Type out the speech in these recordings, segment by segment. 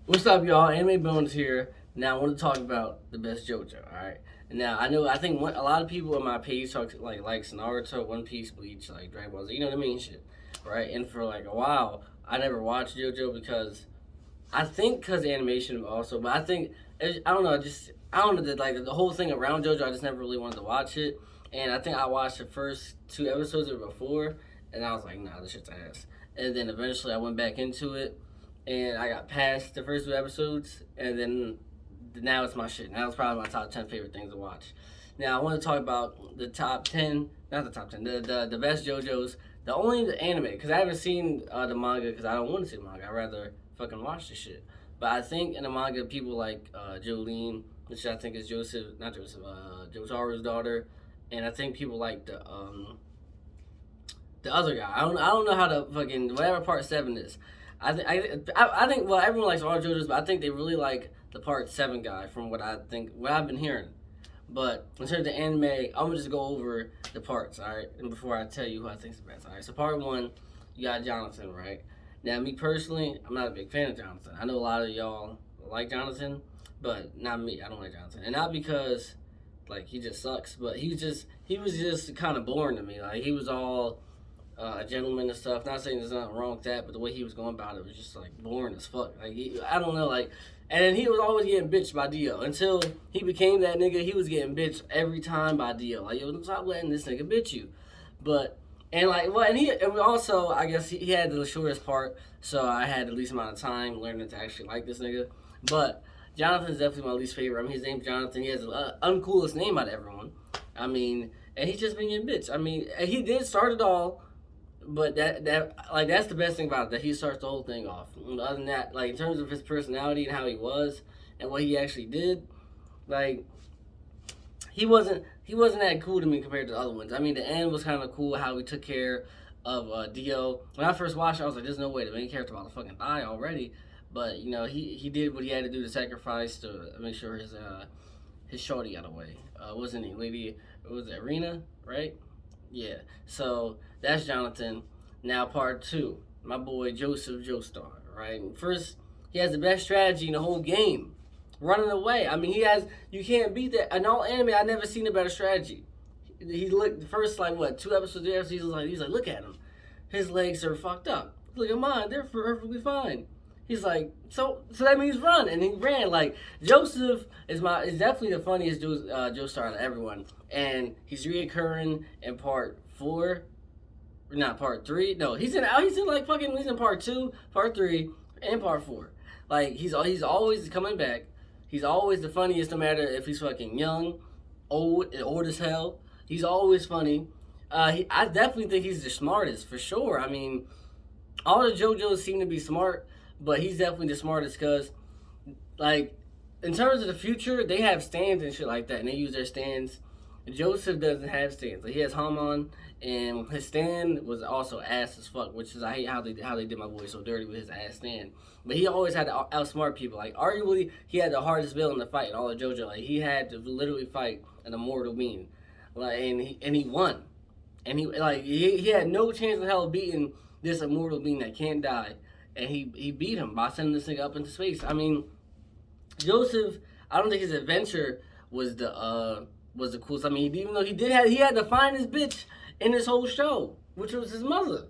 What's up, y'all? Animebones here. Now, I want to talk about the best JoJo. All right. Now, I think a lot of people on my page talk likes Naruto, One Piece, Bleach, like Dragon Ball Z. You know what I mean? Shit, right? And for like a while, I never watched JoJo because because animation also, but I don't know. I don't know the whole thing around JoJo. I just never really wanted to watch it, and I think I watched the first two episodes or before, and I was like, nah, this shit's ass. And then eventually I went back into it, and I got past the first two episodes, and then now it's my shit. Now it's probably my top 10 favorite things to watch. Now I want to talk about the top 10, not the top 10, the best JoJos. The only the anime, because I haven't seen the manga, because I don't want to see the manga. I'd rather fucking watch the shit. But I think in the manga, people like Jolene, which I think is not Joseph, Jotaro's daughter, and I think people like the other guy. I don't know how to fucking whatever part seven is. I think well everyone likes all JoJo's, but I think they really like the part seven guy from what I've been hearing. But in terms of the anime, I'm gonna just go over the parts, all right. And before I tell you who I think's the best, all right. So part one, you got Jonathan, right? Now me personally, I'm not a big fan of Jonathan. I know a lot of y'all like Jonathan, but not me. I don't like Jonathan, and not because like he just sucks, but he was just kind of boring to me. Like he was all a gentleman and stuff. Not saying there's nothing wrong with that, but the way he was going about it was just like boring as fuck. I don't know, like, and he was always getting bitched by Dio until he became that nigga. He was getting bitched every time by Dio. Like, yo, stop letting this nigga bitch you. But and like, well, and we also, I guess he had the shortest part, so I had the least amount of time learning to actually like this nigga. But Jonathan's definitely my least favorite. I mean, his name's Jonathan. He has the uncoolest name out of everyone. I mean, and he's just been getting bitched. I mean, he did start it all, but that's the best thing about it, that he starts the whole thing off. And other than that, like in terms of his personality and how he was and what he actually did, like he wasn't that cool to me compared to the other ones. I mean, the end was kind of cool how he took care of Dio. When I first watched it, I was like, "There's no way the main character about to fucking die already." But you know, he did what he had to do to sacrifice to make sure his shorty got away. Wasn't he, lady? Was it Arena, right? Yeah. So that's Jonathan. Now part two, my boy Joseph Joestar. Right. And first, he has the best strategy in the whole game, running away. I mean, he has. You can't beat that. In all anime, I never seen a better strategy. He looked the first like what 2 episodes there. He's like, look at him. His legs are fucked up. Look at mine. They're perfectly fine. He's like, so that means run, and he ran. Like Joseph is definitely the funniest Joestar out of everyone, and he's reoccurring in part four, not part three. No, he's in like fucking he's in part two, part three, and part four. Like he's always coming back. He's always the funniest, no matter if he's fucking young, old as hell. He's always funny. I definitely think he's the smartest for sure. I mean, all the JoJos seem to be smart, but he's definitely the smartest because, like, in terms of the future, they have stands and shit like that, and they use their stands. Joseph doesn't have stands. Like, he has Hamon, and his stand was also ass as fuck, which is I hate how they did my boy so dirty with his ass stand. But he always had to outsmart people. Like, arguably, he had the hardest villain to fight in all of JoJo. Like, he had to literally fight an immortal being, like, and he won. And he had no chance in hell of beating this immortal being that can't die, and he beat him by sending this thing up into space. I mean, Joseph, I don't think his adventure was the coolest. I mean, even though he had the finest bitch in this whole show, which was his mother,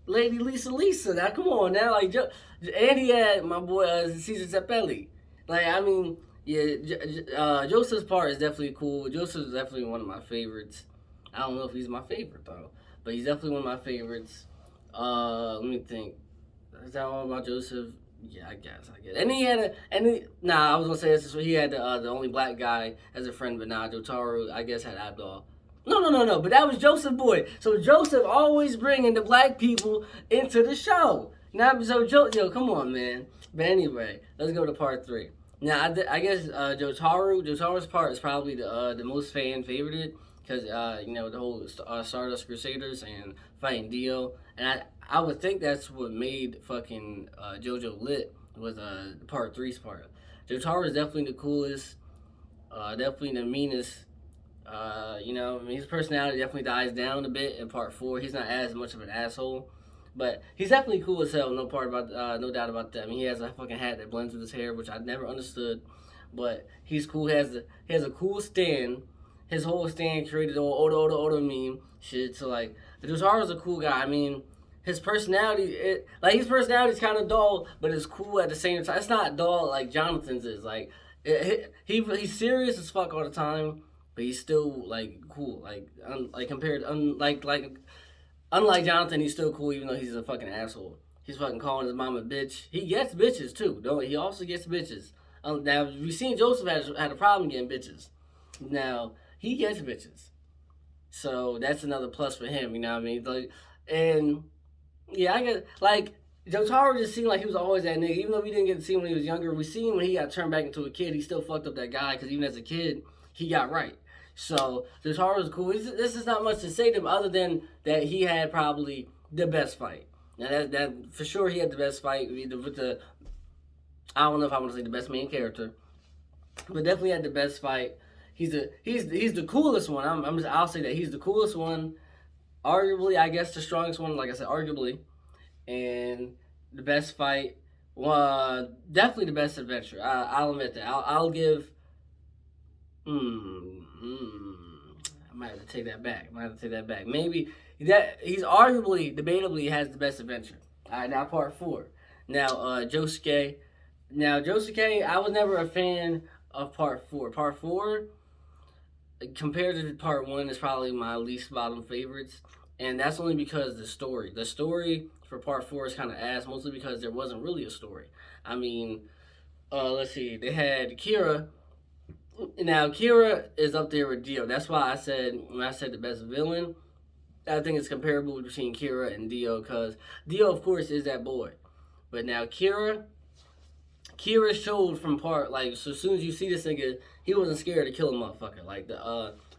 Lady Lisa. Now come on now, like, and he had my boy Caesar Zeppeli. Like, I mean, yeah, Joseph's part is definitely cool. Joseph's definitely one of my favorites. I don't know if he's my favorite though, but he's definitely one of my favorites. Let me think. Is that all about Joseph? Yeah, I guess. And he had I was gonna say this. He had the only black guy as a friend, but nah, Jotaro, I guess, had Abdul. No. But that was Joseph Boy. So Joseph always bringing the black people into the show. Now, so yo, come on, man. But anyway, let's go to part three. Now, I guess Jotaro's part is probably the most fan favorited because you know the whole Stardust Crusaders and fighting Dio, and I would think that's what made fucking JoJo lit was part three's part. Jotaro is definitely the coolest, definitely the meanest. You know, I mean, his personality definitely dies down a bit in part four. He's not as much of an asshole, But he's definitely cool as hell. No doubt about that. I mean, he has a fucking hat that blends with his hair, which I never understood. But he's cool. He has a cool stand. His whole stand created all Oda meme shit. So like, Jotaro's a cool guy. I mean, his personality, his personality is kind of dull, but it's cool at the same time. It's not dull like Jonathan's is. Like, he's serious as fuck all the time, but he's still like cool. Like compared, unlike Jonathan, he's still cool even though he's a fucking asshole. He's fucking calling his mom a bitch. He gets bitches too. Don't he? Also gets bitches. Now we've seen Joseph had a problem getting bitches. Now he gets bitches, so that's another plus for him. You know what I mean? Like, and yeah, I get like Jotaro just seemed like he was always that nigga. Even though we didn't get to see him when he was younger, we seen when he got turned back into a kid. He still fucked up that guy because even as a kid, he got right. So Jotaro's cool. This is not much to say to him other than that he had probably the best fight. Now that for sure he had the best fight with the I don't know if I want to say the best main character, but definitely had the best fight. He's the coolest one. I'll say that he's the coolest one. Arguably, I guess the strongest one. Like I said, arguably, and the best fight. Definitely the best adventure. I'll admit that. I'll give. I might have to take that back. Maybe that he's arguably, debatably, has the best adventure. All right, now part 4. Now, Josuke. Now, Josuke, I was never a fan of part 4. Part 4, compared to part 1, is probably my least bottom favorites. And that's only because the story for part 4 is kind of ass, mostly because there wasn't really a story. I mean, let's see, they had Kira. Now, Kira is up there with Dio. That's why when I said the best villain, I think it's comparable between Kira and Dio, because Dio, of course, is that boy. But now Kira showed from part, like, so as soon as you see this nigga, he wasn't scared to kill a motherfucker. Like,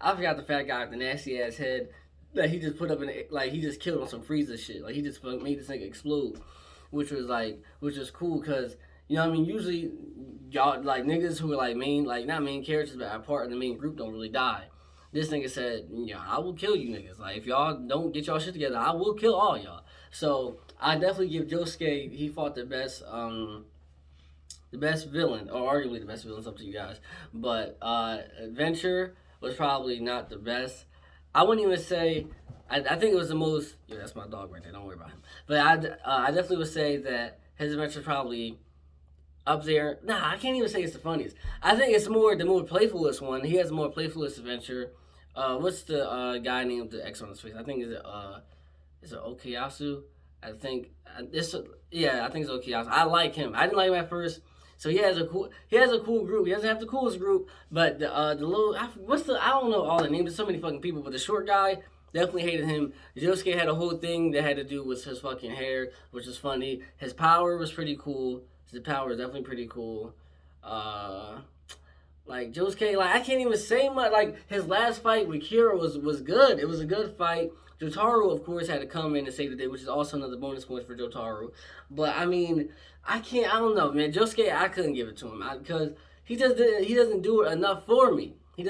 I forgot the fat guy with the nasty ass head that he just put up he just killed on some Frieza shit. Like, he just made this nigga explode, which was cool, because, you know what I mean, usually, y'all, like, niggas who are, like, not main characters, but are part of the main group don't really die. This nigga said, yeah, I will kill you niggas. Like, if y'all don't get y'all shit together, I will kill all y'all. So, I definitely give Josuke, he fought the best villain, or arguably the best villain, it's up to you guys. But, Adventure was probably not the best. I wouldn't even say, I think it was the most, yeah, that's my dog right there, don't worry about him. But I definitely would say that his Adventure probably up there. Nah, I can't even say it's the funniest. I think it's the more playfulest one. He has a more playfulest adventure. What's the guy named the X on his face? I think is it Okuyasu? I think I think it's Okuyasu. I like him. I didn't like him at first. So he has a cool group. He doesn't have the coolest group, but the little I don't know all the names. There's so many fucking people, but the short guy, definitely hated him. Josuke had a whole thing that had to do with his fucking hair, which is funny. His power was pretty cool. His power is definitely pretty cool. Like Josuke, like I can't even say much. Like his last fight with Kira was good. It was a good fight. Jotaro, of course, had to come in and save the day, which is also another bonus point for Jotaro. But I mean, I don't know, man. Josuke, I couldn't give it to him because he doesn't do it enough for me. He's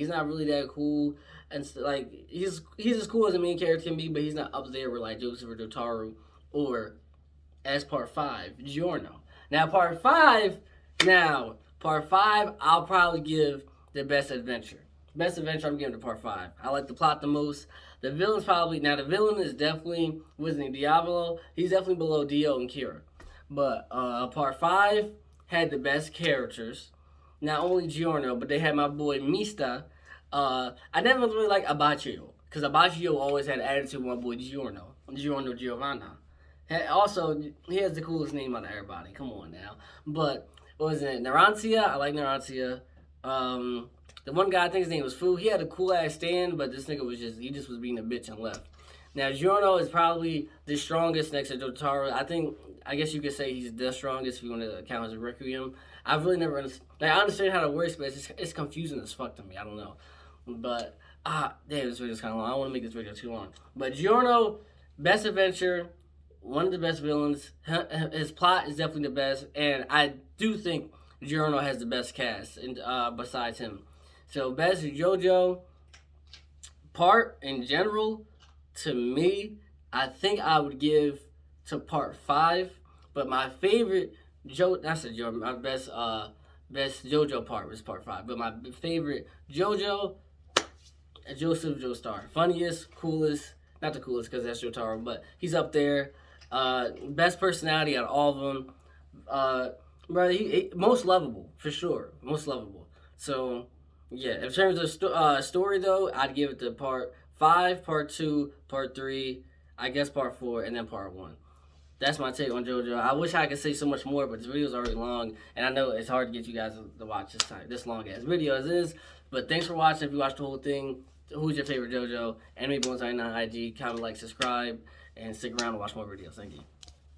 not really that cool, and like he's as cool as a main character can be, but he's not up there with like Joseph or Jotaro or as part 5, Giorno. Now part 5, I'll probably give the best adventure. Best adventure, I'm giving to part 5. I like the plot the most. The villain is definitely Wizarding Diavolo. He's definitely below Dio and Kira. But part 5 had the best characters. Not only Giorno, but they had my boy Mista. I never really liked Abachio, because Abachio always had attitude with my boy Giorno Giovanna. Also, he has the coolest name out of everybody. Come on now. But, what was it? Narantia? I like Narantia. The one guy, I think his name was Fu. He had a cool ass stand, but this nigga was just being a bitch and left. Now, Giorno is probably the strongest next to Jotaro. I guess you could say he's the strongest if you want to count as a Requiem. I've really never understood. Like, I understand how it works, but it's confusing as fuck to me. I don't know. But, damn, this video's kind of long. I don't want to make this video too long. But Giorno, best adventure, one of the best villains. His plot is definitely the best, and I do think Giorno has the best cast besides him. So best Jojo part in general, to me, I think I would give to part 5, but my favorite my best JoJo part was part 5. But my favorite JoJo, Joseph Joestar, funniest, coolest, not the coolest because that's Jotaro, but he's up there. Best personality out of all of them. Bro, he most lovable for sure, most lovable. So yeah, in terms of story though, I'd give it to part 5, part 2, part 3, I guess part 4, and then part 1. That's my take on JoJo. I wish I could say so much more, but this video is already long, and I know it's hard to get you guys to watch this long as video as is. But thanks for watching. If you watched the whole thing, who's your favorite JoJo? Animebones 99 IG. Comment, like, subscribe, and stick around to watch more videos. Thank you.